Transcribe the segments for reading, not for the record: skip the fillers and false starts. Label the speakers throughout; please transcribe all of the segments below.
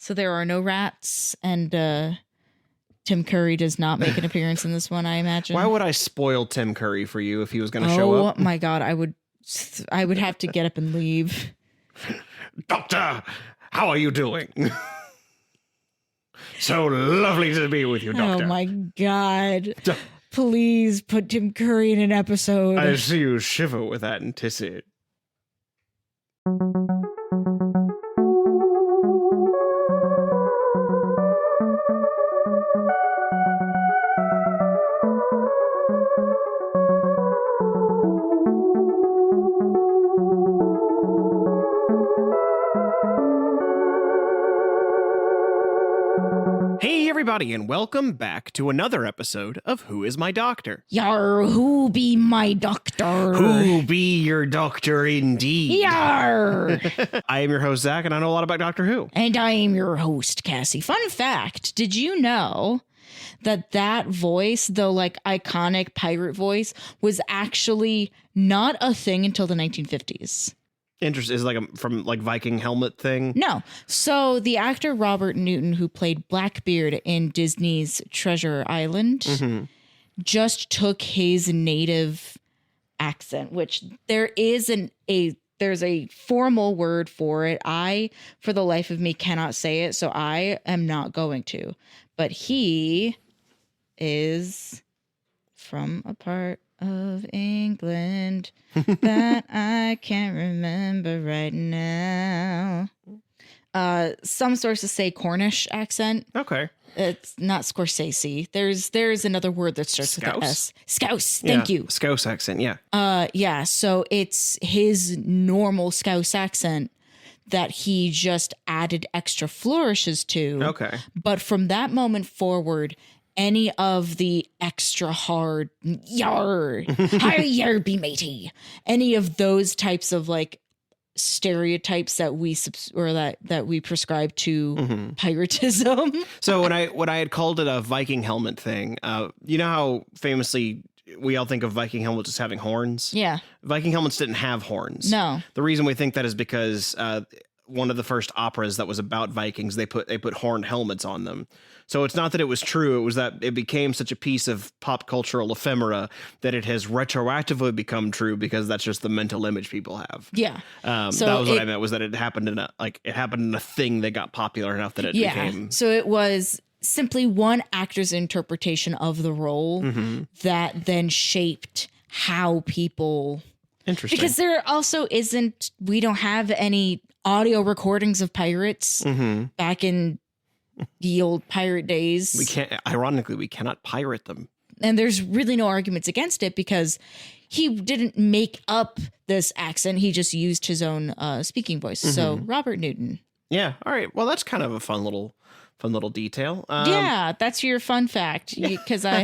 Speaker 1: So there are no rats, and Tim Curry does not make an appearance in this one, I imagine.
Speaker 2: Why would I spoil Tim Curry for you if he was going to show up?
Speaker 1: Oh my God, I would have to get up and leave.
Speaker 2: Doctor, how are you doing? So lovely to be with you, Doctor.
Speaker 1: Oh my God. Please put Tim Curry in an episode.
Speaker 2: I see you shiver with that anticipated. Hey everybody, and welcome back to another episode of Who Is My Doctor?
Speaker 1: Yar, who be my doctor?
Speaker 2: Who be your doctor indeed?
Speaker 1: Yar!
Speaker 2: I am your host, Zach, and I know a lot about Doctor Who.
Speaker 1: And I am your host, Cassie. Fun fact, did you know that voice, the like iconic pirate voice, was actually not a thing until the 1950s?
Speaker 2: Interesting. Is it like from like Viking helmet thing?
Speaker 1: No. So the actor Robert Newton, who played Blackbeard in Disney's Treasure Island, just took his native accent, which there's a formal word for it. I, for the life of me, cannot say it, so I am not going to. But he is from a part of England that I can't remember right now. Some sources say Cornish accent.
Speaker 2: Okay.
Speaker 1: It's not Scorsese. There's another word that starts with an S. Scouse. Thank you.
Speaker 2: Scouse accent, yeah.
Speaker 1: Yeah, so it's his normal Scouse accent that he just added extra flourishes to.
Speaker 2: Okay.
Speaker 1: But from that moment forward, any of the extra hard yar, hi yar be matey, any of those types of like stereotypes that we that we prescribe to piratism.
Speaker 2: So when I had called it a Viking helmet thing, you know how famously we all think of Viking helmets as having horns?
Speaker 1: Yeah.
Speaker 2: Viking helmets didn't have horns.
Speaker 1: No.
Speaker 2: The reason we think that is because one of the first operas that was about Vikings, they put horned helmets on them. So it's not that it was true. It was that it became such a piece of pop cultural ephemera that it has retroactively become true because that's just the mental image people have.
Speaker 1: Yeah.
Speaker 2: So that was what I meant, was that it happened in a thing that got popular enough that it became.
Speaker 1: So it was simply one actor's interpretation of the role that then shaped how people.
Speaker 2: Interesting.
Speaker 1: Because there also we don't have any audio recordings of pirates back in the old pirate days.
Speaker 2: We cannot pirate them.
Speaker 1: And there's really no arguments against it because he didn't make up this accent. He just used his own speaking voice. So Robert Newton.
Speaker 2: Yeah. All right. Well, that's kind of a fun little detail.
Speaker 1: Yeah, that's your fun fact because I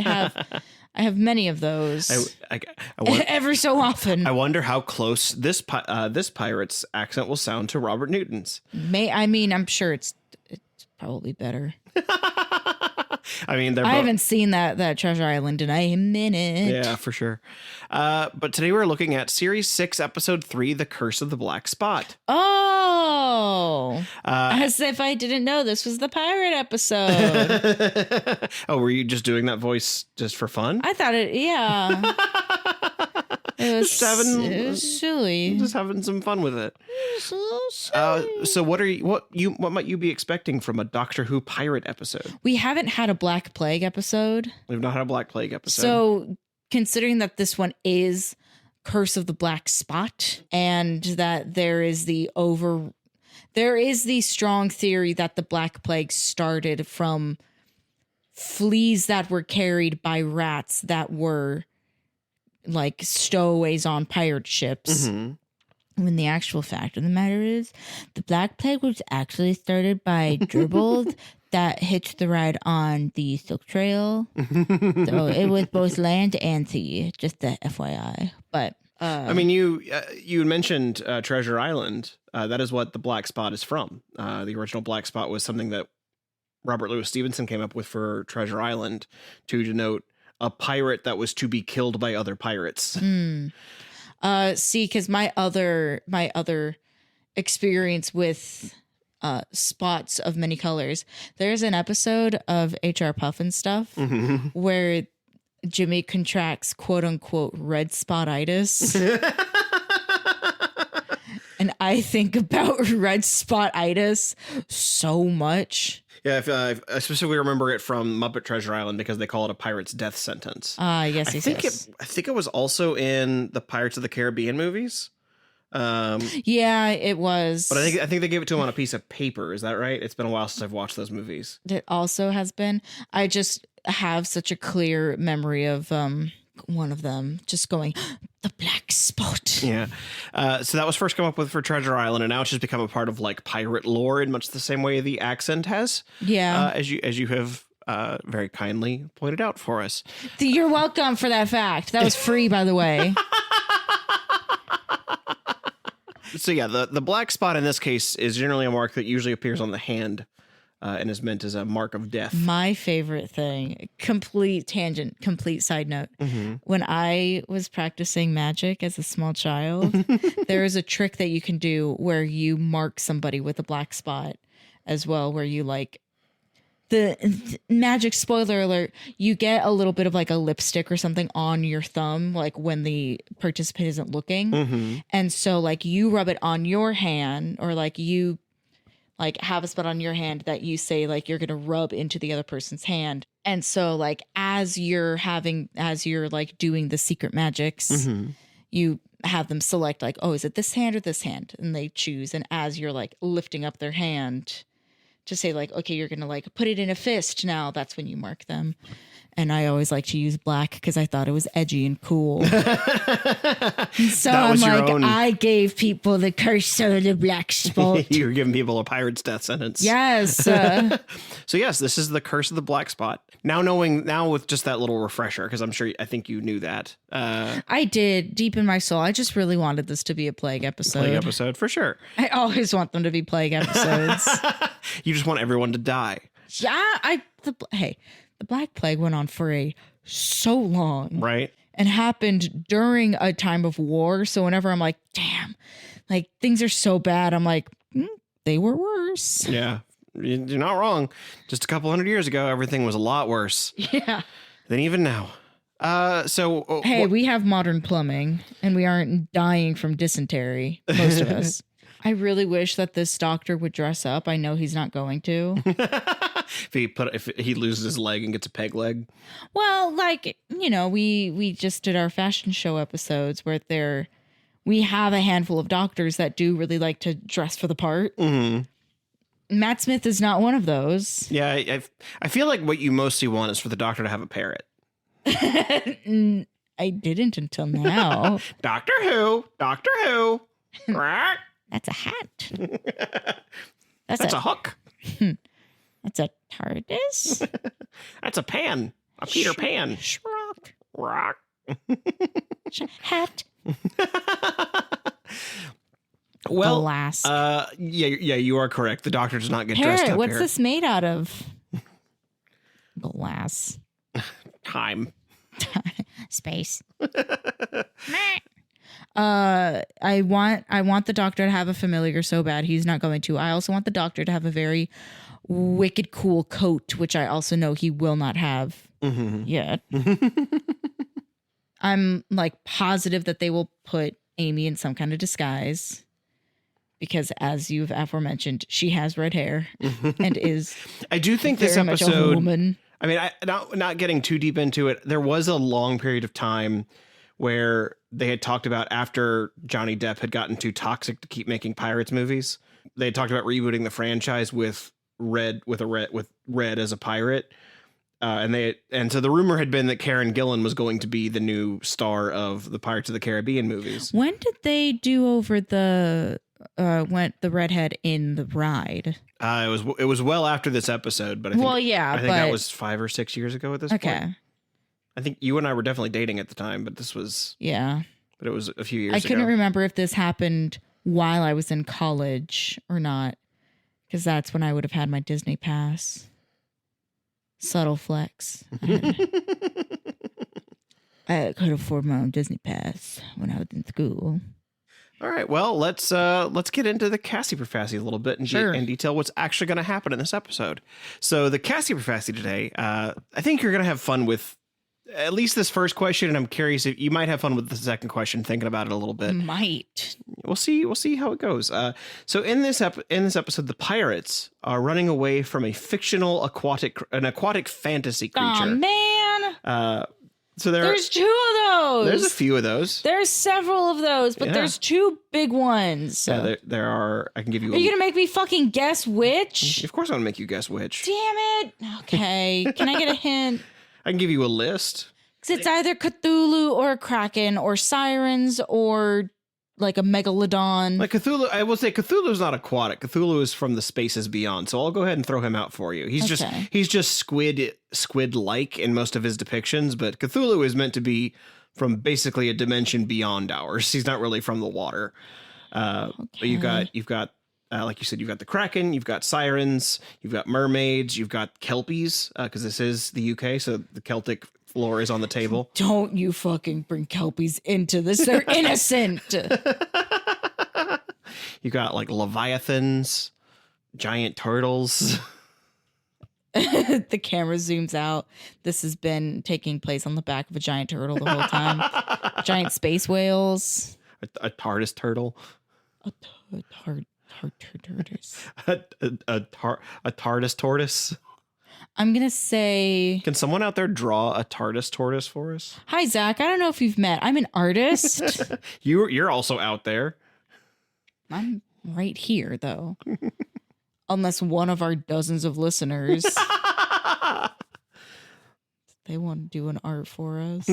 Speaker 1: have many of those. Every so often.
Speaker 2: I wonder how close this pirate's accent will sound to Robert Newton's.
Speaker 1: I'm sure it's probably better.
Speaker 2: I mean,
Speaker 1: I haven't seen that Treasure Island in a minute.
Speaker 2: Yeah, for sure. But today we're looking at Series 6, Episode 3, The Curse of the Black Spot.
Speaker 1: Oh, as if I didn't know this was the pirate episode.
Speaker 2: Oh, were you just doing that voice just for fun?
Speaker 1: I thought yeah. It was silly.
Speaker 2: Just having some fun with it.
Speaker 1: So silly.
Speaker 2: So what might you be expecting from a Doctor Who pirate episode?
Speaker 1: We haven't had a Black Plague episode.
Speaker 2: We've not had a Black Plague episode.
Speaker 1: So considering that this one is Curse of the Black Spot and that there is the strong theory that the Black Plague started from fleas that were carried by rats that were like stowaways on pirate ships. When the actual fact of the matter is, the Black Plague was actually started by gerbils that hitched the ride on the Silk Trail. So it was both land and sea, just the FYI. But
Speaker 2: I mean, you mentioned Treasure Island. That is what the Black Spot is from. The original Black Spot was something that Robert Louis Stevenson came up with for Treasure Island to denote a pirate that was to be killed by other pirates.
Speaker 1: See, because my other experience with spots of many colors. There's an episode of HR Puffin Stuff where Jimmy contracts quote unquote red spotitis. And I think about red spotitis so much.
Speaker 2: Yeah, I specifically remember it from Muppet Treasure Island because they call it a pirate's death sentence.
Speaker 1: Yes,
Speaker 2: I think it was also in the Pirates of the Caribbean movies.
Speaker 1: Yeah, it was.
Speaker 2: But I think they gave it to him on a piece of paper. Is that right? It's been a while since I've watched those movies.
Speaker 1: It also has been. I just have such a clear memory of one of them just going, the black spot.
Speaker 2: Yeah. So that was first come up with for Treasure Island, and now it's just become a part of like pirate lore in much the same way the accent has.
Speaker 1: Yeah.
Speaker 2: As you have very kindly pointed out for us.
Speaker 1: You're welcome for that fact. That was free, by the way.
Speaker 2: So yeah, the black spot in this case is generally a mark that usually appears on the hand. And is meant as a mark of death.
Speaker 1: My favorite thing, complete tangent, complete side note. When I was practicing magic as a small child, there is a trick that you can do where you mark somebody with a black spot as well, where you like the magic spoiler alert, you get a little bit of like a lipstick or something on your thumb, like when the participant isn't looking. And so like you rub it on your hand or like you like have a spot on your hand that you say like you're going to rub into the other person's hand. And so like as you're like doing the secret magics, you have them select like, oh, is it this hand or this hand? And they choose. And as you're like lifting up their hand to say like, okay, you're going to like put it in a fist now, that's when you mark them. And I always like to use black because I thought it was edgy and cool. So I'm like, I gave people the curse of the black spot.
Speaker 2: You were giving people a pirate's death sentence.
Speaker 1: Yes.
Speaker 2: So yes, this is the curse of the black spot. Now with just that little refresher, because I think you knew that.
Speaker 1: I did deep in my soul. I just really wanted this to be a plague episode.
Speaker 2: Plague episode for sure.
Speaker 1: I always want them to be plague episodes.
Speaker 2: You just want everyone to die.
Speaker 1: Yeah. The Black Plague went on for so long.
Speaker 2: Right.
Speaker 1: And happened during a time of war. So whenever I'm like, damn, like things are so bad, I'm like, they were worse.
Speaker 2: Yeah. You're not wrong. Just a couple hundred years ago, everything was a lot worse.
Speaker 1: Yeah.
Speaker 2: Than even now.
Speaker 1: We have modern plumbing and we aren't dying from dysentery, most of us. I really wish that this doctor would dress up. I know he's not going to.
Speaker 2: If he loses his leg and gets a peg leg.
Speaker 1: Well, like, you know, we just did our fashion show episodes where we have a handful of doctors that do really like to dress for the part. Matt Smith is not one of those.
Speaker 2: Yeah, I feel like what you mostly want is for the doctor to have a parrot.
Speaker 1: I didn't until now.
Speaker 2: Doctor Who.
Speaker 1: That's a hat.
Speaker 2: That's a hook.
Speaker 1: That's a TARDIS.
Speaker 2: That's a pan. A Peter Pan. Rock.
Speaker 1: Hat.
Speaker 2: Well,
Speaker 1: glass.
Speaker 2: Yeah, you are correct. The doctor does not get
Speaker 1: Parrot,
Speaker 2: dressed up
Speaker 1: what's
Speaker 2: here.
Speaker 1: this made out of? Glass.
Speaker 2: Time.
Speaker 1: Space. I want the doctor to have a familiar so bad. He's not going to. I also want the doctor to have a very wicked cool coat, which I also know he will not have yet. I'm like positive that they will put Amy in some kind of disguise because, as you've aforementioned, she has red hair and is.
Speaker 2: I do think this episode. Woman. I mean, not getting too deep into it. There was a long period of time where they had talked about after Johnny Depp had gotten too toxic to keep making Pirates movies. They had talked about rebooting the franchise with Red as a pirate. And so the rumor had been that Karen Gillan was going to be the new star of the Pirates of the Caribbean movies.
Speaker 1: When did they do over the redhead in the ride?
Speaker 2: It was well after this episode, but I think that was 5 or 6 years ago at this point. I think you and I were definitely dating at the time, but this was but it was a few years ago.
Speaker 1: I couldn't remember if this happened while I was in college or not, because that's when I would have had my Disney pass. Subtle flex. I could afford my own Disney pass when I was in school.
Speaker 2: All right. Well, let's get into the Cassie Profassi a little bit and,
Speaker 1: Sure.
Speaker 2: and detail what's actually going to happen in this episode. So the Cassie Profassi today, I think you're going to have fun with at least this first question, and I'm curious if you might have fun with the second question, thinking about it a little bit.
Speaker 1: Might.
Speaker 2: We'll see how it goes. So in this episode, the pirates are running away from a fictional aquatic fantasy creature.
Speaker 1: Oh man.
Speaker 2: So
Speaker 1: there's two of those.
Speaker 2: There's a few of those.
Speaker 1: There's several of those, but there's two big ones.
Speaker 2: Yeah, there are. I can give you.
Speaker 1: Are you gonna make me fucking guess which?
Speaker 2: Of course, I'm gonna make you guess which.
Speaker 1: Damn it. Okay. Can I get a hint?
Speaker 2: I can give you a list.
Speaker 1: Because it's either Cthulhu or a Kraken or sirens or like a megalodon.
Speaker 2: Like Cthulhu, I will say Cthulhu's not aquatic. Cthulhu is from the spaces beyond. So I'll go ahead and throw him out for you. He's just squid-like in most of his depictions, but Cthulhu is meant to be from basically a dimension beyond ours. He's not really from the water. But you've got like you said, you've got the Kraken, you've got sirens, you've got mermaids, you've got kelpies, because this is the UK, so the Celtic lore is on the table.
Speaker 1: Don't you fucking bring kelpies into this. They're innocent.
Speaker 2: You got like leviathans, giant turtles.
Speaker 1: The camera zooms out. This has been taking place on the back of a giant turtle the whole time. Giant space whales.
Speaker 2: A TARDIS turtle.
Speaker 1: A
Speaker 2: TARDIS tortoise.
Speaker 1: I'm going to say...
Speaker 2: Can someone out there draw a TARDIS tortoise for us?
Speaker 1: Hi, Zach. I don't know if you've met. I'm an artist.
Speaker 2: You're also out there.
Speaker 1: I'm right here, though. Unless one of our dozens of listeners... they want to do an art for us.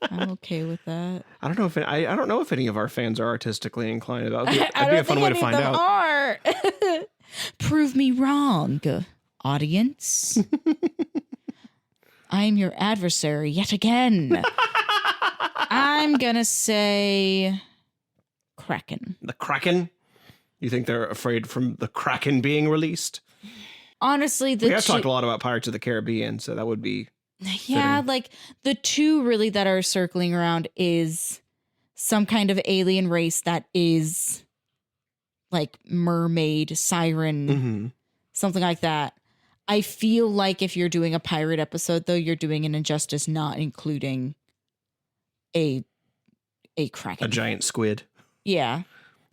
Speaker 1: I'm okay with that.
Speaker 2: I don't know if any of our fans are artistically inclined. That'd be a fun way to find out.
Speaker 1: Are. Prove me wrong, audience. I'm your adversary yet again. I'm gonna say Kraken.
Speaker 2: The Kraken? You think they're afraid from the Kraken being released?
Speaker 1: Honestly,
Speaker 2: we have talked a lot about Pirates of the Caribbean, so that would be...
Speaker 1: Yeah, like the two really that are circling around is some kind of alien race that is like mermaid, siren, something like that. I feel like if you're doing a pirate episode, though, you're doing an injustice not including a kraken.
Speaker 2: A giant squid.
Speaker 1: Yeah.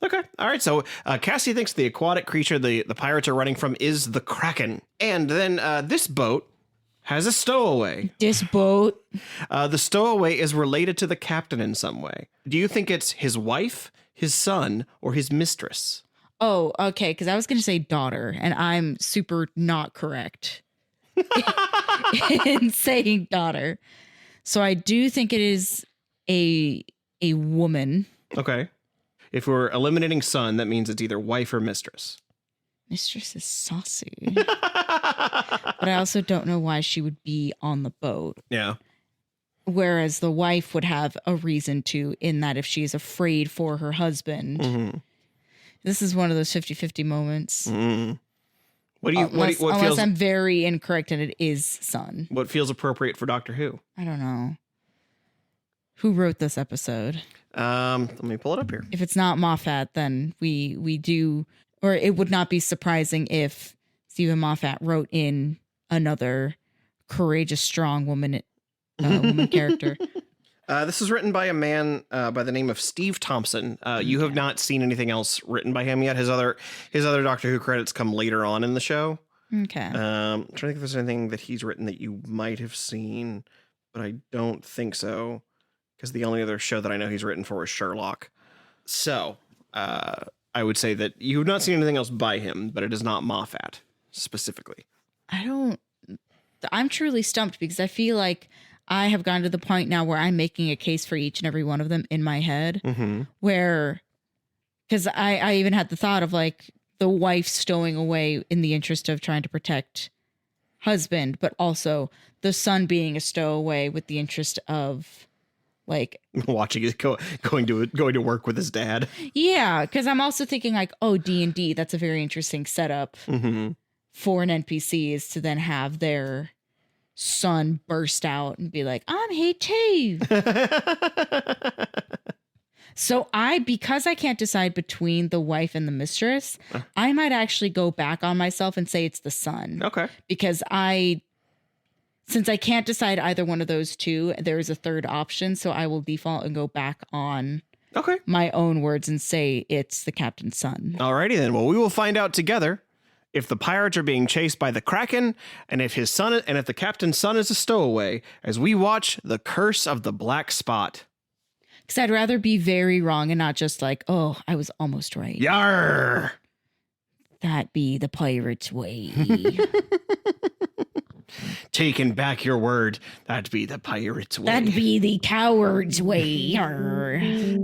Speaker 2: Okay. All right. So Cassie thinks the aquatic creature the pirates are running from is the Kraken. And then this boat has a stowaway.
Speaker 1: This boat.
Speaker 2: The stowaway is related to the captain in some way. Do you think it's his wife, his son, or his mistress?
Speaker 1: Oh, okay. Because I was going to say daughter, and I'm super not correct in saying daughter. So I do think it is a woman.
Speaker 2: Okay. If we're eliminating son, that means it's either wife or mistress.
Speaker 1: Mistress is saucy. But I also don't know why she would be on the boat.
Speaker 2: Yeah.
Speaker 1: Whereas the wife would have a reason to, in that if she's afraid for her husband. Mm-hmm. This is one of those 50-50 moments.
Speaker 2: Mm-hmm. What feels,
Speaker 1: unless I'm very incorrect and it is son.
Speaker 2: What feels appropriate for Doctor Who?
Speaker 1: I don't know. Who wrote this episode?
Speaker 2: Let me pull it up here.
Speaker 1: If it's not Moffat, then we do, or it would not be surprising if Stephen Moffat wrote in another courageous, strong woman character.
Speaker 2: This is written by a man by the name of Steve Thompson. You have not seen anything else written by him yet. His other Doctor Who credits come later on in the show.
Speaker 1: Okay.
Speaker 2: I'm trying to think if there's anything that he's written that you might have seen, but I don't think so, because the only other show that I know he's written for is Sherlock. So I would say that you have not seen anything else by him, but it is not Moffat specifically.
Speaker 1: I'm truly stumped because I feel like I have gotten to the point now where I'm making a case for each and every one of them in my head, where, because I even had the thought of like the wife stowing away in the interest of trying to protect husband, but also the son being a stowaway with the interest of like
Speaker 2: watching it going to work with his dad.
Speaker 1: Yeah, because I'm also thinking like, oh, D&D, that's a very interesting setup for an NPC, is to then have their son burst out and be like, I'm here too. So because I can't decide between the wife and the mistress, I might actually go back on myself and say it's the son.
Speaker 2: Okay.
Speaker 1: Because since I can't decide either one of those two, there is a third option. So I will default and go back on my own words and say it's the captain's son.
Speaker 2: Alrighty then. Well, we will find out together if the pirates are being chased by the Kraken and if the captain's son is a stowaway as we watch The Curse of the Black Spot.
Speaker 1: Because I'd rather be very wrong and not just like, oh, I was almost right.
Speaker 2: Yarr!
Speaker 1: That be the pirate's way.
Speaker 2: Taking back your word. That'd be the pirate's way.
Speaker 1: That'd be the coward's way. Yarr.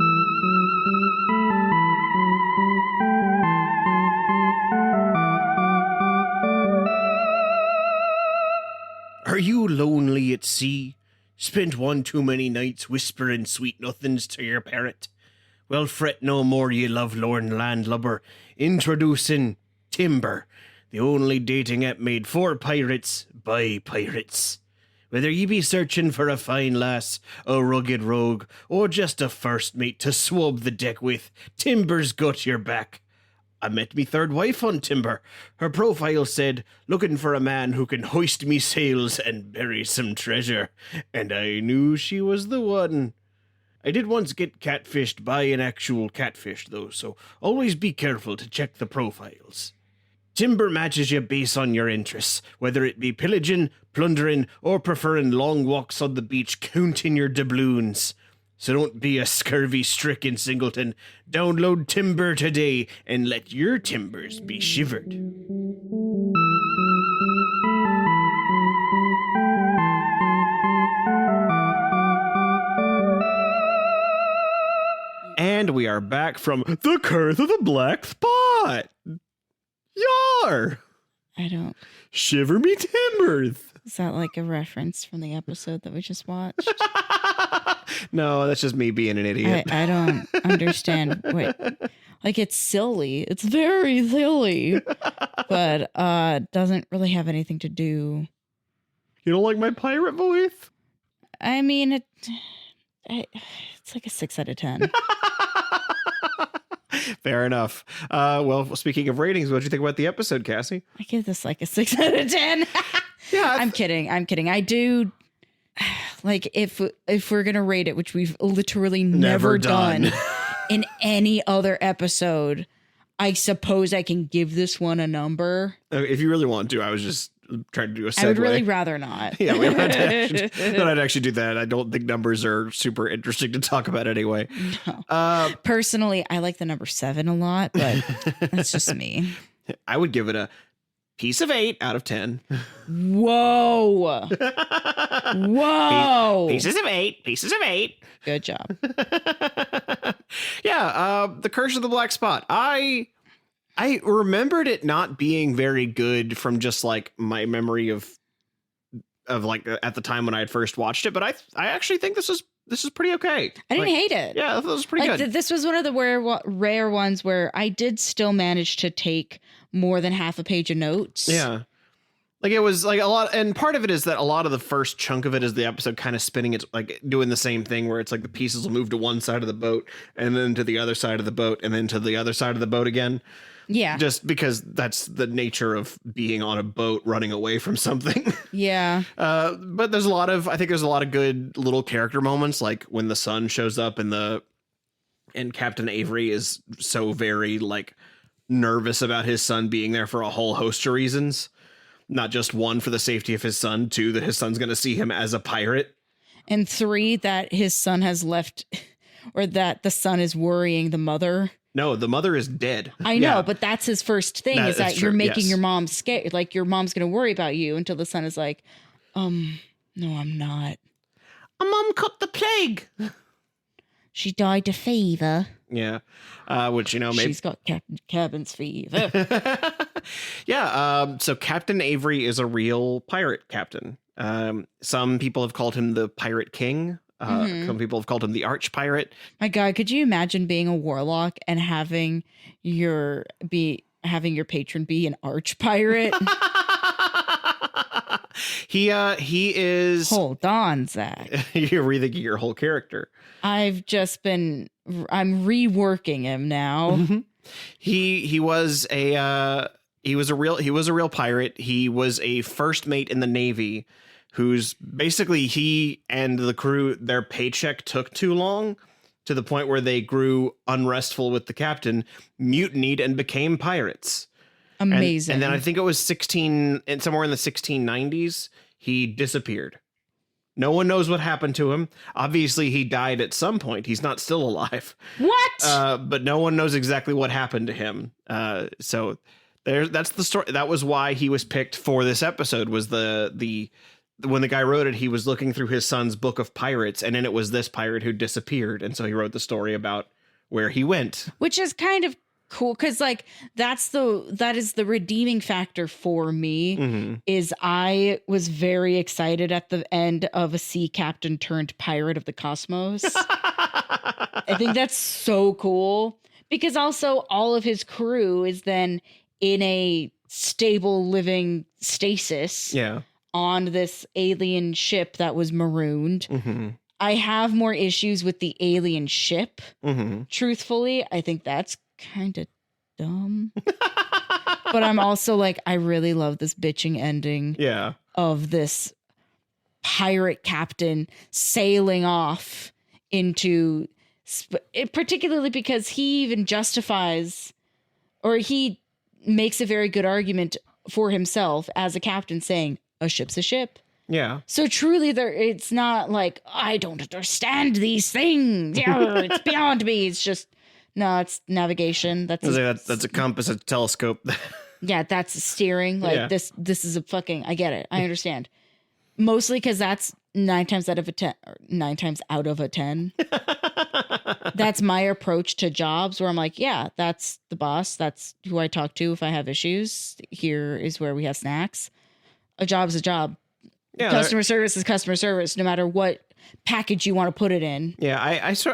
Speaker 2: Are you lonely at sea? Spent one too many nights whispering sweet nothings to your parrot? Well, fret no more, ye lovelorn landlubber. Introducing Timber, the only dating app made for pirates by pirates. Whether ye be searching for a fine lass, a rugged rogue, or just a first mate to swab the deck with, Timber's got your back. I met me third wife on Timber. Her profile said, looking for a man who can hoist me sails and bury some treasure. And I knew she was the one. I did once get catfished by an actual catfish, though, so always be careful to check the profiles. Timber matches you based on your interests, whether it be pillaging, plundering, or preferring long walks on the beach counting your doubloons. So don't be a scurvy-stricken singleton. Download Timber today and let your timbers be shivered. And we are back from The Curse of the Black Spot. Yar!
Speaker 1: I don't.
Speaker 2: Shiver me timbers.
Speaker 1: Is that like a reference from the episode that we just watched?
Speaker 2: No, that's just me being an idiot.
Speaker 1: I don't understand what. Like, it's silly. It's very silly. But doesn't really have anything to do.
Speaker 2: You don't like my pirate voice?
Speaker 1: I mean, it's like a 6 out of 10.
Speaker 2: Fair enough. Well, speaking of ratings, what did you think about the episode, Cassie?
Speaker 1: I give this like a 6 out of 10.
Speaker 2: Yeah,
Speaker 1: I'm kidding. I do. Like, if we're gonna rate it, which we've literally never done in any other episode, I suppose I can give this one a number.
Speaker 2: If you really want to, I was just trying to do a segue.
Speaker 1: I would really rather not.
Speaker 2: Yeah, we don't I'd actually do that. I don't think numbers are super interesting to talk about anyway.
Speaker 1: No. Personally, I like the number 7 a lot, but that's just me.
Speaker 2: I would give it a piece of 8 out of 10.
Speaker 1: Whoa. Whoa.
Speaker 2: Pieces of 8. Pieces of 8.
Speaker 1: Good job.
Speaker 2: Yeah, The Curse of the Black Spot. I remembered it not being very good from just like my memory of like at the time when I had first watched it, but I actually think this is pretty okay.
Speaker 1: I didn't hate it.
Speaker 2: Yeah, I thought it was pretty good.
Speaker 1: This was one of the rare ones where I did still manage to take more than half a page of notes.
Speaker 2: Yeah. Like it was like a lot, and part of it is that a lot of the first chunk of it is the episode kind of spinning. It's like doing the same thing where it's like the pieces will move to one side of the boat and then to the other side of the boat and then to the other side of the boat again.
Speaker 1: Yeah.
Speaker 2: Just because that's the nature of being on a boat running away from something.
Speaker 1: Yeah.
Speaker 2: But I think there's a lot of good little character moments, like when the sun shows up and Captain Avery is so very like nervous about his son being there for a whole host of reasons. Not just 1, for the safety of his son, 2, that his son's going to see him as a pirate.
Speaker 1: And 3, that his son has left, or that the son is worrying the mother.
Speaker 2: No, the mother is dead.
Speaker 1: I know, but that's his first thing, is that you're making your mom scared. Like, your mom's going to worry about you, until the son is like, no, I'm not.
Speaker 2: Mom caught the plague.
Speaker 1: She died of fever.
Speaker 2: Yeah. Which, maybe
Speaker 1: she's got Captain Cabin's fever.
Speaker 2: Yeah. So Captain Avery is a real pirate captain. Some people have called him the Pirate King. Some people have called him the Arch Pirate. My
Speaker 1: God, could you imagine being a warlock and having your patron be an arch pirate?
Speaker 2: He is.
Speaker 1: Hold on, Zach.
Speaker 2: You're rethinking your whole character.
Speaker 1: I'm reworking him now.
Speaker 2: He was a real pirate. He was a first mate in the Navy who's basically he and the crew, their paycheck took too long to the point where they grew unrestful with the captain, mutinied, and became pirates.
Speaker 1: Amazing.
Speaker 2: And then I think it was somewhere in the 1690s, he disappeared. No one knows what happened to him. Obviously, he died at some point. He's not still alive.
Speaker 1: What?
Speaker 2: But no one knows exactly what happened to him. So that's the story. That was why he was picked for this episode. Was when the guy wrote it, he was looking through his son's book of pirates, and then it was this pirate who disappeared, and so he wrote the story about where he went.
Speaker 1: Which is kind of cool, because like that is the redeeming factor for me. Is I was very excited at the end of a sea captain turned pirate of the cosmos. I think that's so cool, because also all of his crew is then in a stable living stasis on this alien ship that was marooned. I have more issues with the alien ship. Truthfully, I think that's kind of dumb. But I'm also like, I really love this bitching ending of this pirate captain sailing off into, particularly because he even justifies, or he makes a very good argument for himself as a captain, saying a ship's a ship.
Speaker 2: Yeah.
Speaker 1: So truly, it's not like I don't understand these things. Yeah, it's beyond me. It's just no. It's navigation. That's
Speaker 2: a compass, a telescope.
Speaker 1: Yeah, that's steering. Like this is a fucking. I get it. I understand. Mostly because that's 9 times out of a 10. 9 times out of a 10. That's my approach to jobs, where I'm like, yeah, that's the boss. That's who I talk to if I have issues. Here is where we have snacks. A job is a job. Yeah, customer service is customer service, no matter what package you want to put it in.
Speaker 2: Yeah, I also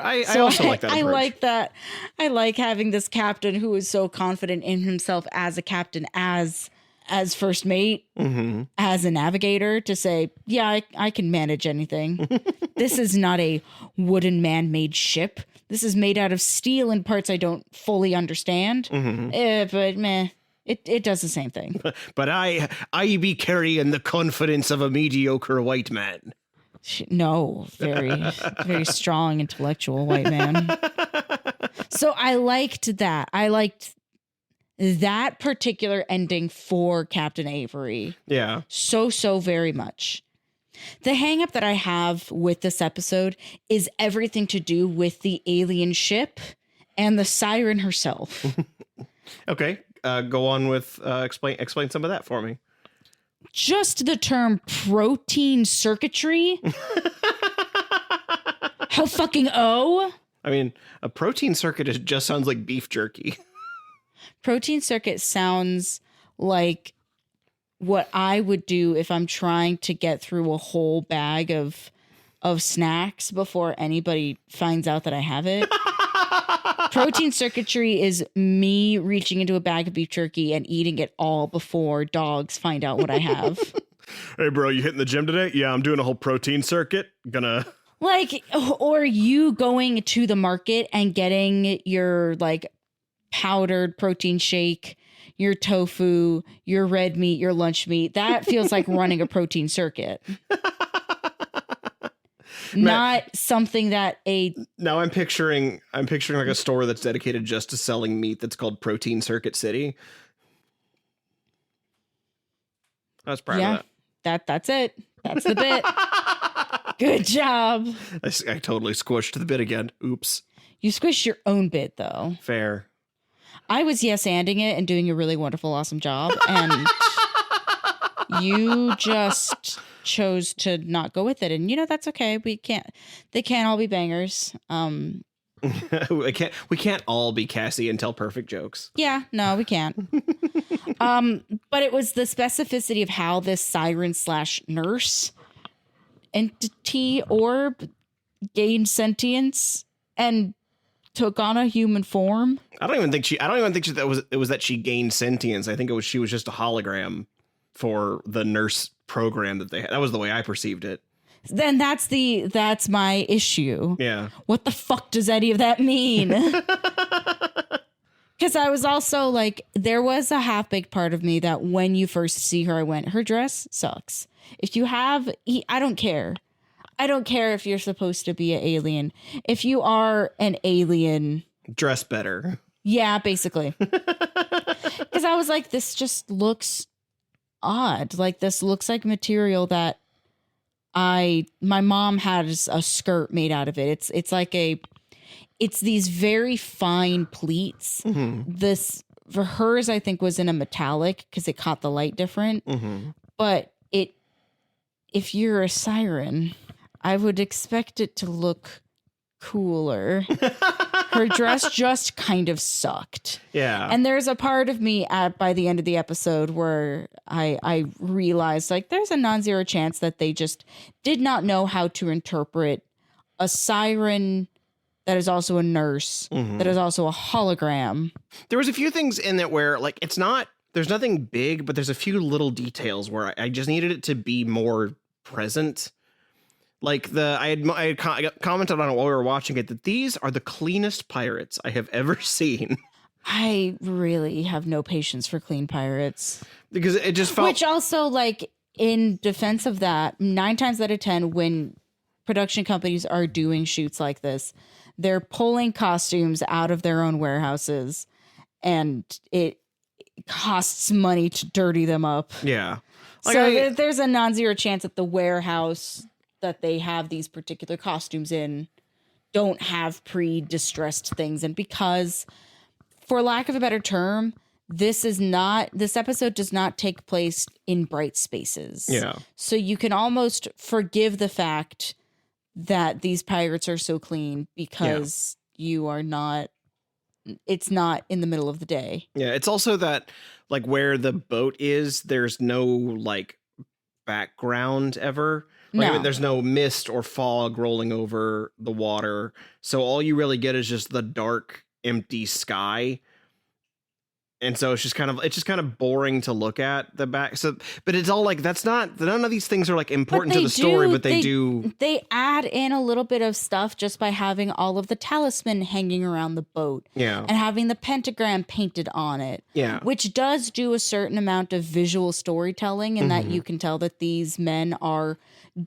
Speaker 2: like that approach.
Speaker 1: I like that. I like having this captain who is so confident in himself as a captain, as first mate, as a navigator, to say, yeah, I can manage anything. This is not a wooden man-made ship. This is made out of steel and parts I don't fully understand. But meh. It does the same thing.
Speaker 2: But I be carrying the confidence of a mediocre white man.
Speaker 1: No, very, very strong, intellectual white man. So I liked that. I liked that particular ending for Captain Avery.
Speaker 2: Yeah. So
Speaker 1: very much. The hang up that I have with this episode is everything to do with the alien ship and the siren herself.
Speaker 2: Okay. Go on with explain some of that for me.
Speaker 1: Just the term protein circuitry. How fucking I
Speaker 2: mean, a protein circuit just sounds like beef jerky.
Speaker 1: Protein circuit sounds like what I would do if I'm trying to get through a whole bag of snacks before anybody finds out that I have it. Protein circuitry is me reaching into a bag of beef jerky and eating it all before dogs find out what I have.
Speaker 2: Hey, bro, you hitting the gym today? Yeah, I'm doing a whole protein circuit.
Speaker 1: Like, or you going to the market and getting your like powdered protein shake, your tofu, your red meat, your lunch meat. That feels like running a protein circuit. Not something that
Speaker 2: now I'm picturing like a store that's dedicated just to selling meat that's called Protein Circuit City. I was proud of that.
Speaker 1: That's it. That's the bit. Good job.
Speaker 2: I totally squished the bit again. Oops.
Speaker 1: You squished your own bit though.
Speaker 2: Fair.
Speaker 1: I was yes-anding it and doing a really wonderful, awesome job, and you just chose to not go with it, and that's okay. They can't all be bangers.
Speaker 2: we can't all be Cassie and tell perfect jokes.
Speaker 1: Yeah, no, we can't. But it was the specificity of how this siren/nurse entity orb gained sentience and took on a human form. I don't even think that she gained sentience. I think she was just a hologram for the nurse program that they had. That was the way I perceived it. then that's my issue.
Speaker 2: Yeah.
Speaker 1: What the fuck does any of that mean? Because I was also like, there was a half-baked part of me that when you first see her, I went, her dress sucks. If you have, I don't care. I don't care if you're supposed to be an alien. If you are an alien,
Speaker 2: dress better.
Speaker 1: Yeah, basically. Because I was like, this just looks odd. Like, this looks like material that my mom has a skirt made out of it. It's these very fine pleats.
Speaker 2: Mm-hmm.
Speaker 1: This, for hers, I think, was in a metallic because it caught the light different.
Speaker 2: Mm-hmm.
Speaker 1: But if you're a siren, I would expect it to look cooler. Her dress just kind of sucked.
Speaker 2: Yeah.
Speaker 1: And there's a part of me by the end of the episode where I realized, like, there's a non-zero chance that they just did not know how to interpret a siren that is also a nurse, that is also a hologram.
Speaker 2: There was a few things in it where, like, there's nothing big, but there's a few little details where I just needed it to be more present. Like I had commented on it while we were watching it that these are the cleanest pirates I have ever seen.
Speaker 1: I really have no patience for clean pirates.
Speaker 2: Because it just felt...
Speaker 1: Which also, like, in defense of that, 9 times out of 10, when production companies are doing shoots like this, they're pulling costumes out of their own warehouses, and it costs money to dirty them up.
Speaker 2: Yeah.
Speaker 1: Like, so there's a non-zero chance that the warehouse that they have these particular costumes in don't have pre-distressed things. And because, for lack of a better term, this episode does not take place in bright spaces.
Speaker 2: Yeah.
Speaker 1: So you can almost forgive the fact that these pirates are so clean because you are not, it's not in the middle of the day.
Speaker 2: Yeah. It's also that, like, where the boat is, there's no, like, background ever. Like,
Speaker 1: No.
Speaker 2: There's no mist or fog rolling over the water. So all you really get is just the dark, empty sky. And so it's just kind of boring to look at the back. So, but it's all like, none of these things are like important to the story, but they do.
Speaker 1: They add in a little bit of stuff just by having all of the talisman hanging around the boat.
Speaker 2: Yeah.
Speaker 1: And having the pentagram painted on it.
Speaker 2: Yeah.
Speaker 1: Which does do a certain amount of visual storytelling, and that you can tell that these men are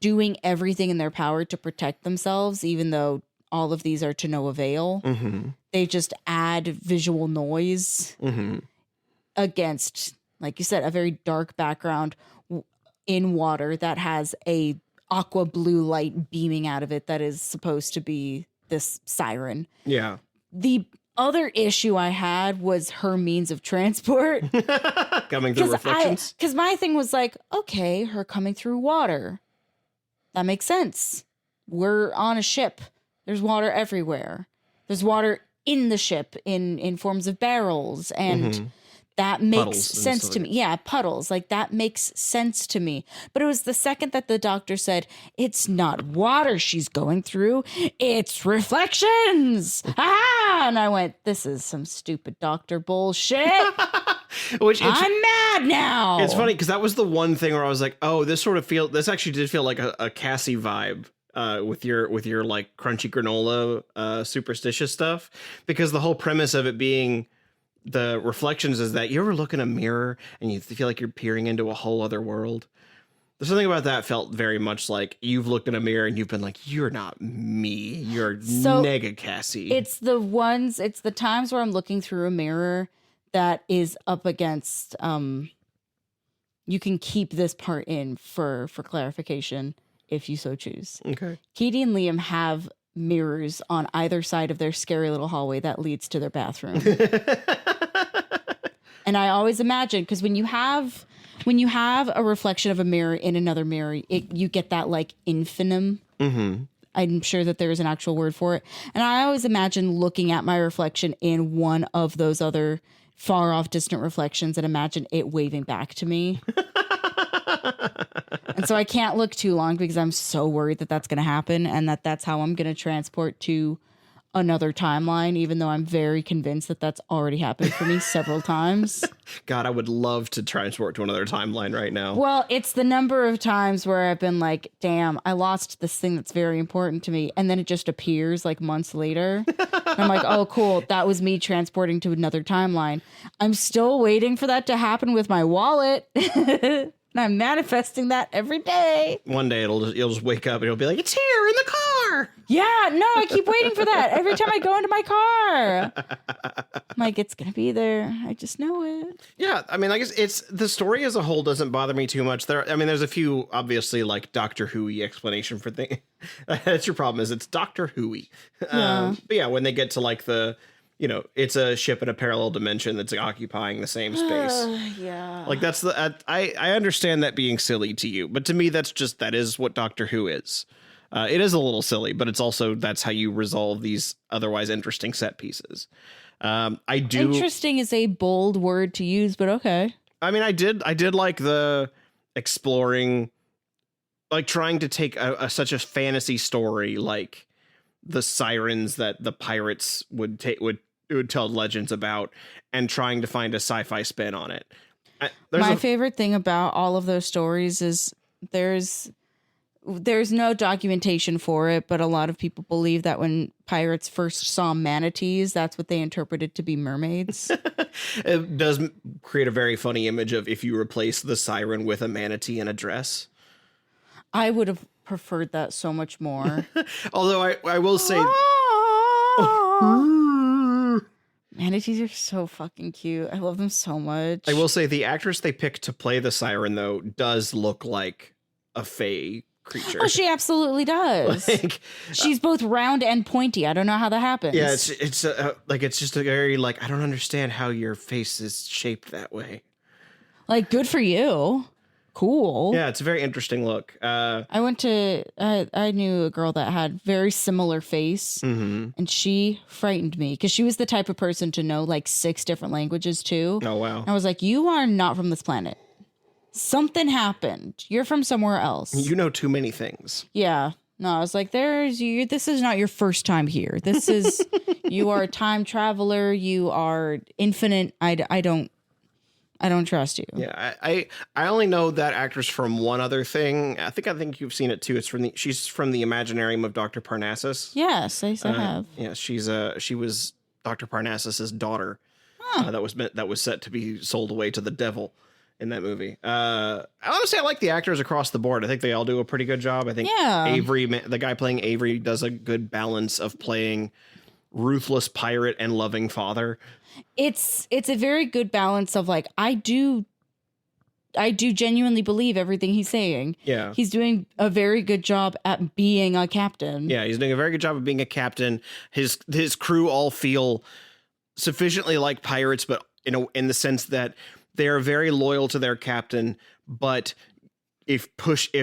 Speaker 1: doing everything in their power to protect themselves, even though all of these are to no avail.
Speaker 2: Mm-hmm.
Speaker 1: They just add visual noise against, like you said, a very dark background in water that has a aqua blue light beaming out of it that is supposed to be this siren.
Speaker 2: Yeah.
Speaker 1: The other issue I had was her means of transport.
Speaker 2: Coming through reflections.
Speaker 1: Because my thing was like, okay, her coming through water. That makes sense. We're on a ship. There's water everywhere. There's water in the ship in forms of barrels, and that makes sense to me. Yeah, puddles. Like, that makes sense to me. But it was the second that the doctor said, it's not water she's going through, it's reflections. Ah! And I went, this is some stupid doctor bullshit. I'm mad now.
Speaker 2: It's funny because that was the one thing where I was like, oh, this actually did feel like a Cassie vibe. With your like crunchy granola superstitious stuff, because the whole premise of it being the reflections is that you ever look in a mirror and you feel like you're peering into a whole other world. There's something about that felt very much like you've looked in a mirror and you've been like, you're not me, you're nega Cassie.
Speaker 1: It's the times where I'm looking through a mirror that is up against you can keep this part in for clarification if you so choose.
Speaker 2: Okay.
Speaker 1: Katie and Liam have mirrors on either side of their scary little hallway that leads to their bathroom. And I always imagine, because when you have a reflection of a mirror in another mirror, you get that like infinitum. I'm sure that there is an actual word for it. And I always imagine looking at my reflection in one of those other far off distant reflections and imagine it waving back to me. And so I can't look too long because I'm so worried that that's going to happen and that's how I'm going to transport to another timeline, even though I'm very convinced that that's already happened for me several times.
Speaker 2: God, I would love to transport to another timeline right now.
Speaker 1: Well, it's the number of times where I've been like, damn, I lost this thing that's very important to me. And then it just appears like months later. And I'm like, oh, cool. That was me transporting to another timeline. I'm still waiting for that to happen with my wallet. And I'm manifesting that every day.
Speaker 2: One day you'll just wake up and it'll be like, it's here in the car.
Speaker 1: Yeah, no, I keep waiting for that every time I go into my car. I'm like, it's going to be there. I just know it.
Speaker 2: Yeah, I mean, I guess it's the story as a whole doesn't bother me too much. There's a few obviously like Doctor Who-y explanation for things. That's your problem is it's Doctor Who-y.
Speaker 1: Yeah.
Speaker 2: But yeah, when they get to like it's a ship in a parallel dimension that's occupying the same space.
Speaker 1: Yeah.
Speaker 2: Like that's I understand that being silly to you, but to me that is what Doctor Who is. It is a little silly, but it's also that's how you resolve these otherwise interesting set pieces.
Speaker 1: Interesting is a bold word to use, but okay.
Speaker 2: I mean, I did like the exploring, like trying to take such a fantasy story like the sirens that the pirates would tell legends about and trying to find a sci-fi spin on it. My
Speaker 1: favorite thing about all of those stories is there's no documentation for it, but a lot of people believe that when pirates first saw manatees, that's what they interpreted to be mermaids.
Speaker 2: It does create a very funny image of if you replace the siren with a manatee in a dress.
Speaker 1: I would have preferred that so much more.
Speaker 2: Although I will say...
Speaker 1: Manatees are so fucking cute. I love them so much.
Speaker 2: I will say the actress they picked to play the siren, though, does look like a fae creature.
Speaker 1: Oh, she absolutely does. She's both round and pointy. I don't know how that happens.
Speaker 2: Yeah, it's just a very like I don't understand how your face is shaped that way.
Speaker 1: Like, good for you. Cool.
Speaker 2: Yeah, it's a very interesting look.
Speaker 1: I knew a girl that had very similar face, and she frightened me because she was the type of person to know like 6 different languages too.
Speaker 2: Oh wow!
Speaker 1: I was like, you are not from this planet. Something happened. You're from somewhere else.
Speaker 2: You know too many things.
Speaker 1: Yeah. No, I was like, this is not your first time here. This is, you are a time traveler. You are infinite. I don't trust you.
Speaker 2: Yeah. I only know that actress from one other thing. I think you've seen it too. She's from the Imaginarium of Dr. Parnassus.
Speaker 1: Yes, I have.
Speaker 2: Yeah. She was Dr. Parnassus's daughter. That was set to be sold away to the devil in that movie. Honestly, I like the actors across the board. I think they all do a pretty good job. I think Avery, the guy playing Avery, does a good balance of playing ruthless pirate and loving father.
Speaker 1: It's a very good balance of like, I do genuinely believe everything he's saying.
Speaker 2: Yeah.
Speaker 1: He's doing a very good job at being a captain.
Speaker 2: Yeah, he's doing a very good job of being a captain. His crew all feel sufficiently like pirates, but in the sense that they are very loyal to their captain, but if pushed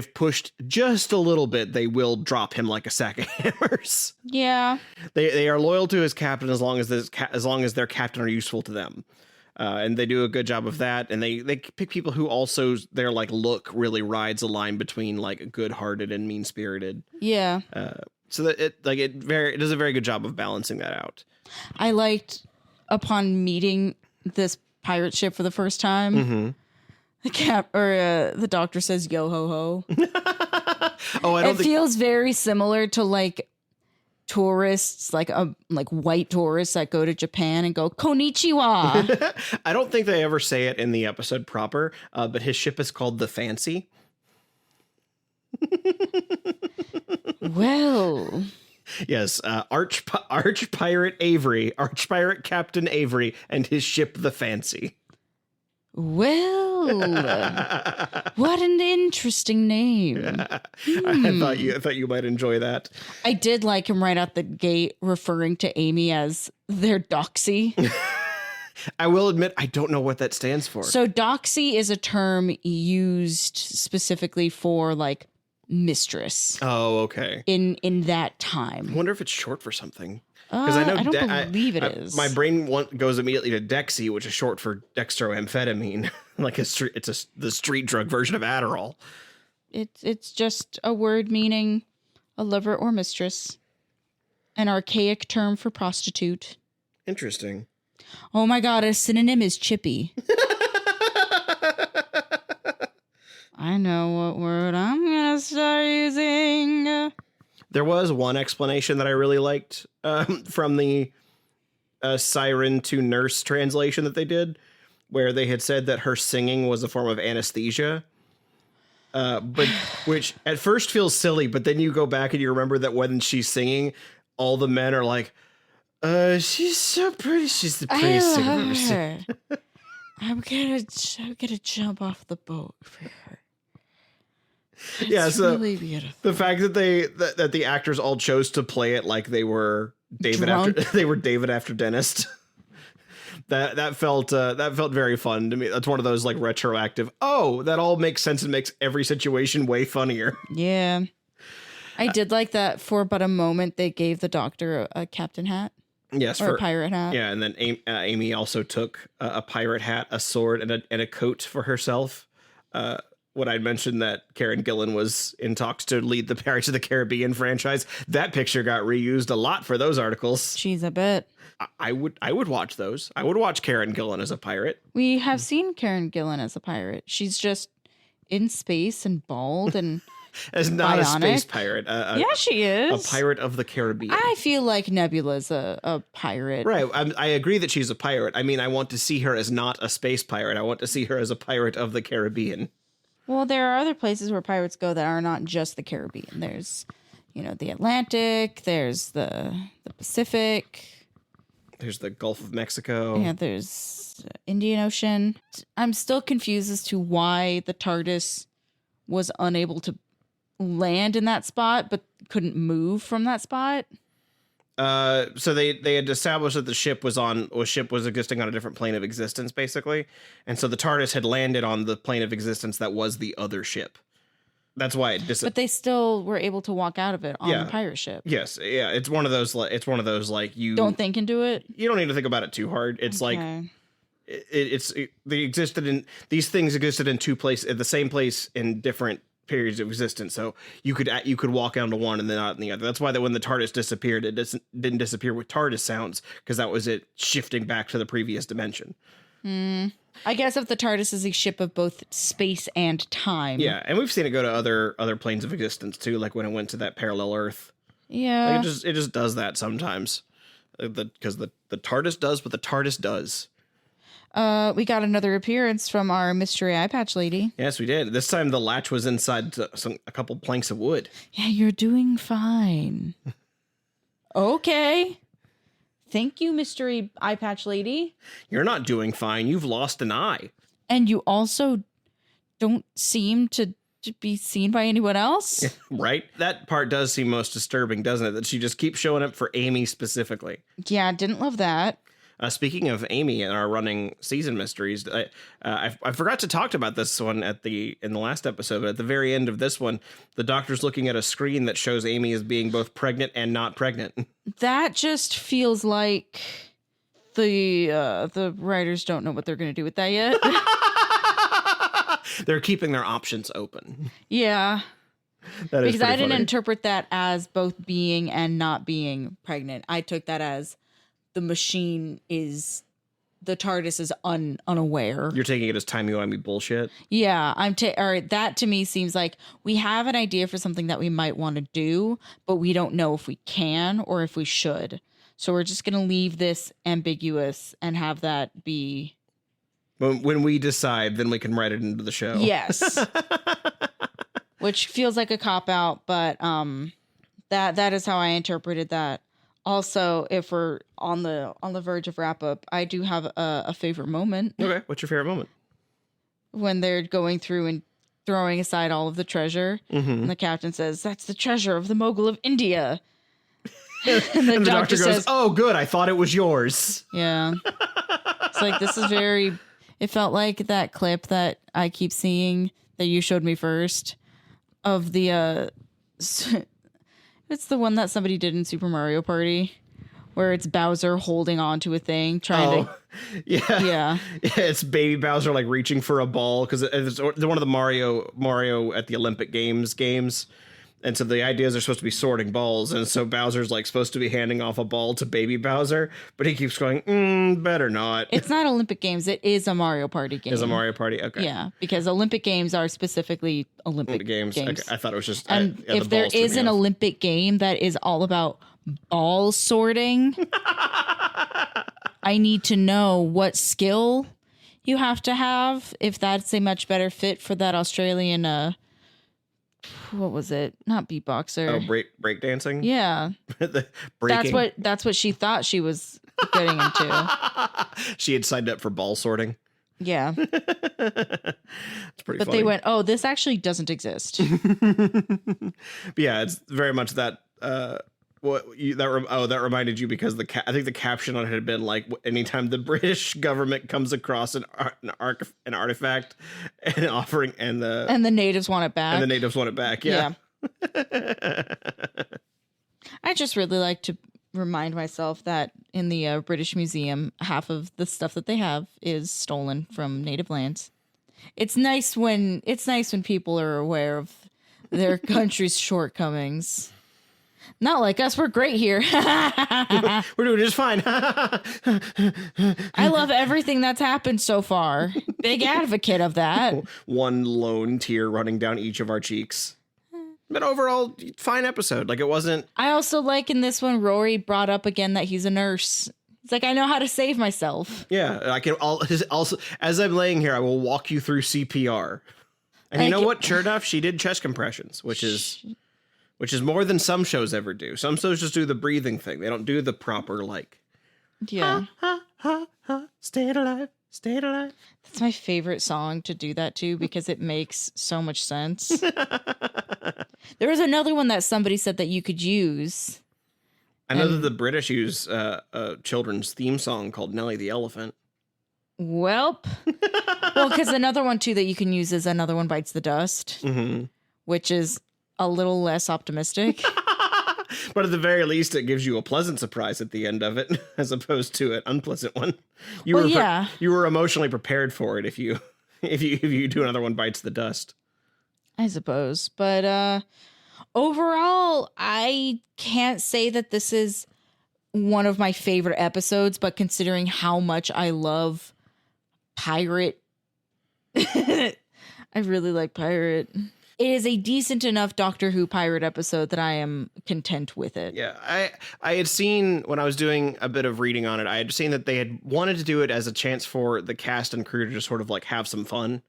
Speaker 2: just a little bit, they will drop him like a sack of hammers.
Speaker 1: Yeah.
Speaker 2: They are loyal to his captain as long as their captain are useful to them. And they do a good job of that. And they pick people who also their like look really rides a line between like good-hearted and mean-spirited.
Speaker 1: Yeah.
Speaker 2: So that it does a very good job of balancing that out.
Speaker 1: I liked upon meeting this pirate ship for the first time. The doctor says yo ho ho. It feels very similar to like tourists, like white tourists that go to Japan and go konnichiwa.
Speaker 2: I don't think they ever say it in the episode proper, but his ship is called the Fancy.
Speaker 1: Well,
Speaker 2: yes, arch pirate Captain Avery, and his ship the Fancy.
Speaker 1: Well, what an interesting name.
Speaker 2: I thought you might enjoy that.
Speaker 1: I did like him right out the gate referring to Amy as their doxy.
Speaker 2: I will admit, I don't know what that stands for.
Speaker 1: So doxy is a term used specifically for like mistress.
Speaker 2: Oh, okay.
Speaker 1: In that time.
Speaker 2: I wonder if it's short for something. Because I
Speaker 1: don't believe it is.
Speaker 2: My brain goes immediately to Dexy, which is short for dextroamphetamine, like the street drug version of Adderall.
Speaker 1: It's just a word meaning a lover or mistress. an archaic term for prostitute.
Speaker 2: Interesting.
Speaker 1: Oh my God, a synonym is chippy. I know what word I'm going to start using.
Speaker 2: There was one explanation that I really liked from the siren to nurse translation that they did, where they had said that her singing was a form of anesthesia. But which at first feels silly, but then you go back and you remember that when she's singing, all the men are like, she's so pretty. She's the prettiest thing I've ever seen.
Speaker 1: I'm gonna jump off the boat for her.
Speaker 2: It's so
Speaker 1: really beautiful.
Speaker 2: The fact that that the actors all chose to play it like they were David after dentist. That felt very fun to me. That's one of those like retroactive. Oh, that all makes sense and makes every situation way funnier.
Speaker 1: Yeah, I did like that for but a moment. They gave the doctor a captain hat.
Speaker 2: Yes,
Speaker 1: or a pirate hat.
Speaker 2: Yeah, and then Amy also took a pirate hat, a sword, and a coat for herself. When I mentioned that Karen Gillan was in talks to lead the Pirates of the Caribbean franchise, that picture got reused a lot for those articles.
Speaker 1: Jeez, I bet.
Speaker 2: I would watch those. I would watch Karen Gillan as a pirate.
Speaker 1: We have seen Karen Gillan as a pirate. She's just in space and bald and
Speaker 2: as not
Speaker 1: bionic.
Speaker 2: A space pirate.
Speaker 1: Yeah, she is.
Speaker 2: A pirate of the Caribbean.
Speaker 1: I feel like Nebula's a pirate.
Speaker 2: Right. I agree that she's a pirate. I mean, I want to see her as not a space pirate. I want to see her as a pirate of the Caribbean.
Speaker 1: Well, there are other places where pirates go that are not just the Caribbean. There's, the Atlantic. There's the Pacific.
Speaker 2: There's the Gulf of Mexico.
Speaker 1: Yeah, there's Indian Ocean. I'm still confused as to why the TARDIS was unable to land in that spot, but couldn't move from that spot.
Speaker 2: So they had established that the ship was existing on a different plane of existence, basically, and so the TARDIS had landed on the plane of existence that was the other ship. That's why it
Speaker 1: but they still were able to walk out of it on the pirate ship.
Speaker 2: Yes, yeah, it's one of those like you
Speaker 1: don't think into it.
Speaker 2: You don't need to think about it too hard. It's
Speaker 1: okay.
Speaker 2: These things existed in two places, at the same place in different periods of existence. So you could walk out into one and then out in the other. That's why that when the TARDIS disappeared, it didn't disappear with TARDIS sounds, because that was it shifting back to the previous dimension.
Speaker 1: I guess if the TARDIS is a ship of both space and time.
Speaker 2: Yeah, and we've seen it go to other planes of existence too, like when it went to that parallel Earth.
Speaker 1: Yeah,
Speaker 2: like it just does that sometimes, because the TARDIS does what the TARDIS does.
Speaker 1: We got another appearance from our mystery eye patch lady.
Speaker 2: Yes, we did. This time the latch was inside a couple planks of wood.
Speaker 1: Yeah, you're doing fine. Okay. Thank you, mystery eye patch lady.
Speaker 2: You're not doing fine. You've lost an eye.
Speaker 1: And you also don't seem to be seen by anyone else.
Speaker 2: Right? That part does seem most disturbing, doesn't it? That she just keeps showing up for Amy specifically.
Speaker 1: Yeah, didn't love that.
Speaker 2: Speaking of Amy and our running season mysteries, I forgot to talk about this one in the last episode, but at the very end of this one, the doctor's looking at a screen that shows Amy as being both pregnant and not pregnant. That
Speaker 1: just feels like the writers don't know what they're going to do with that yet.
Speaker 2: They're keeping their options open.
Speaker 1: Yeah.
Speaker 2: Because
Speaker 1: I didn't interpret that as both being and not being pregnant. I took that as the TARDIS is unaware.
Speaker 2: You're taking it as timey-wimey bullshit?
Speaker 1: Yeah, that to me seems like we have an idea for something that we might want to do, but we don't know if we can or if we should. So we're just going to leave this ambiguous and have that be...
Speaker 2: When we decide, then we can write it into the show.
Speaker 1: Yes. Which feels like a cop-out, but that is how I interpreted that. Also, if we're on the verge of wrap up, I do have a favorite moment.
Speaker 2: Okay, what's your favorite moment?
Speaker 1: When they're going through and throwing aside all of the treasure, and the captain says, "That's the treasure of the Mogul of India." And the doctor
Speaker 2: goes,
Speaker 1: says,
Speaker 2: "Oh, good, I thought it was yours."
Speaker 1: Yeah, it's like this is very. It felt like that clip that I keep seeing that you showed me first of the. It's the one that somebody did in Super Mario Party where it's Bowser holding on to a thing trying to...
Speaker 2: Yeah. It's baby Bowser like reaching for a ball because it's one of the Mario at the Olympic games. And so the idea is they're supposed to be sorting balls. And so Bowser's like supposed to be handing off a ball to baby Bowser, but he keeps going, better not.
Speaker 1: It's not Olympic Games. It is a Mario Party game.
Speaker 2: Is a Mario Party? Okay.
Speaker 1: Yeah, because Olympic Games are specifically Olympic games.
Speaker 2: Okay. I thought it was just...
Speaker 1: And if there is an Olympic game that is all about ball sorting, I need to know what skill you have to have, if that's a much better fit for that Australian... what was it? Not beatboxer.
Speaker 2: Oh, break dancing?
Speaker 1: Yeah.
Speaker 2: The breaking.
Speaker 1: That's what she thought she was getting into.
Speaker 2: She had signed up for ball sorting.
Speaker 1: Yeah.
Speaker 2: It's pretty
Speaker 1: But
Speaker 2: funny.
Speaker 1: they went, oh, this actually doesn't exist.
Speaker 2: Yeah, it's very much that that reminded you because I think the caption on it had been like, anytime the British government comes across an artifact and offering and the
Speaker 1: natives want it back.
Speaker 2: And the natives want it back. Yeah.
Speaker 1: I just really like to remind myself that in the British Museum, half of the stuff that they have is stolen from native lands. It's nice when people are aware of their country's shortcomings. Not like us. We're great here.
Speaker 2: We're doing just fine.
Speaker 1: I love everything that's happened so far. Big advocate of that.
Speaker 2: One lone tear running down each of our cheeks. But overall, fine episode. Like, it wasn't...
Speaker 1: I also like in this one, Rory brought up again that he's a nurse. It's like, I know how to save myself.
Speaker 2: Yeah, I can also, as I'm laying here, I will walk you through CPR. And you know what? Sure enough, she did chest compressions, which is more than some shows ever do. Some shows just do the breathing thing. They don't do the proper, like...
Speaker 1: Yeah.
Speaker 2: Stay alive. Stay alive.
Speaker 1: That's my favorite song to do that to because it makes so much sense. There was another one that somebody said that you could use.
Speaker 2: I know that the British use a children's theme song called Nelly the Elephant.
Speaker 1: Welp. Well, because another one, too, that you can use is Another One Bites the Dust, which is a little less optimistic.
Speaker 2: But at the very least, it gives you a pleasant surprise at the end of it, as opposed to an unpleasant one. You were emotionally prepared for it if you do Another One Bites the Dust.
Speaker 1: I suppose. But overall, I can't say that this is one of my favorite episodes, but considering how much I love Pirate, I really like Pirate. It is a decent enough Doctor Who pirate episode that I am content with it.
Speaker 2: Yeah, I had seen, when I was doing a bit of reading on it, I had seen that they had wanted to do it as a chance for the cast and crew to just sort of like have some fun.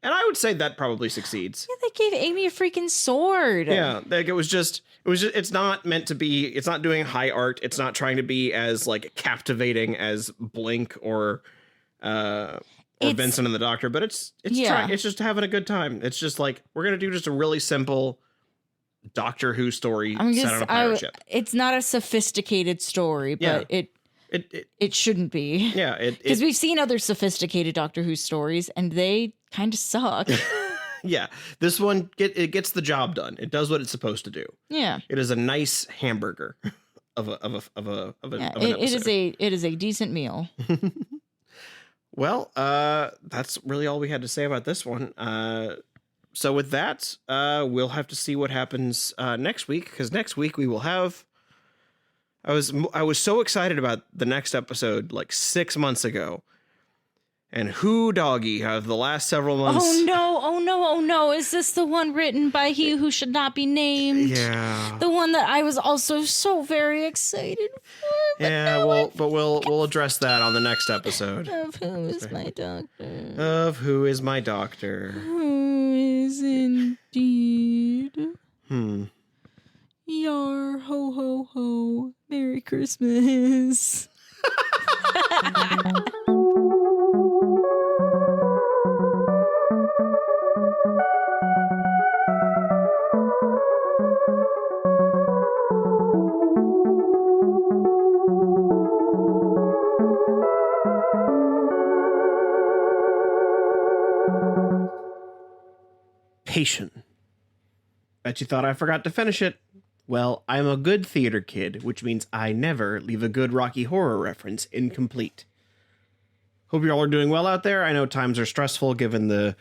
Speaker 2: And I would say that probably succeeds.
Speaker 1: Yeah, they gave Amy a freaking sword.
Speaker 2: Yeah, like it's not meant to be, it's not doing high art. It's not trying to be as like captivating as Blink or Vincent and the Doctor, but it's just having a good time. It's just like, we're going to do just a really simple Doctor Who story set on a pirate ship.
Speaker 1: It's not a sophisticated story, but it shouldn't be.
Speaker 2: Yeah.
Speaker 1: Because we've seen other sophisticated Doctor Who stories and they kind of suck.
Speaker 2: Yeah. This one, it gets the job done. It does what it's supposed to do.
Speaker 1: Yeah.
Speaker 2: It is a nice hamburger of an episode.
Speaker 1: It is a decent meal.
Speaker 2: Well, that's really all we had to say about this one. So with that, we'll have to see what happens next week, because next week we will have... I was so excited about the next episode like 6 months ago. And who doggy have the last several months...
Speaker 1: Oh no. Is this the one written by he who should not be named?
Speaker 2: Yeah.
Speaker 1: The one that I was also so very excited for.
Speaker 2: Yeah, we'll address that on the next episode.
Speaker 1: Of Who Is My Doctor?
Speaker 2: Of Who Is My Doctor?
Speaker 1: Who is indeed. Yar, ho, ho, ho. Merry Christmas.
Speaker 2: Patient. Bet you thought I forgot to finish it. Well, I'm a good theater kid, which means I never leave a good Rocky Horror reference incomplete. Hope you all are doing well out there. I know times are stressful given the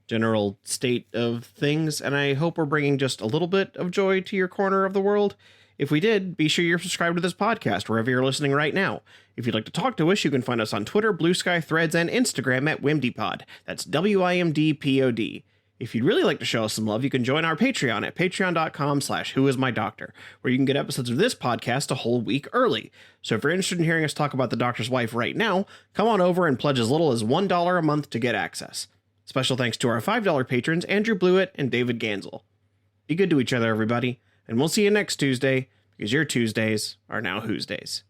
Speaker 2: general state of things, and I hope we're bringing just a little bit of joy to your corner of the world. If we did, be sure you're subscribed to this podcast wherever you're listening right now. If you'd like to talk to us, you can find us on Twitter, Blue Sky, Threads, and Instagram at WimDpod. That's WIMDPOD. If you'd really like to show us some love, you can join our Patreon at patreon.com/whoismydoctor, where you can get episodes of this podcast a whole week early. So if you're interested in hearing us talk about The Doctor's Wife right now, come on over and pledge as little as $1 a month to get access. Special thanks to our $5 patrons, Andrew Blewett and David Gansel. Be good to each other, everybody, and we'll see you next Tuesday, because your Tuesdays are now Whose Days.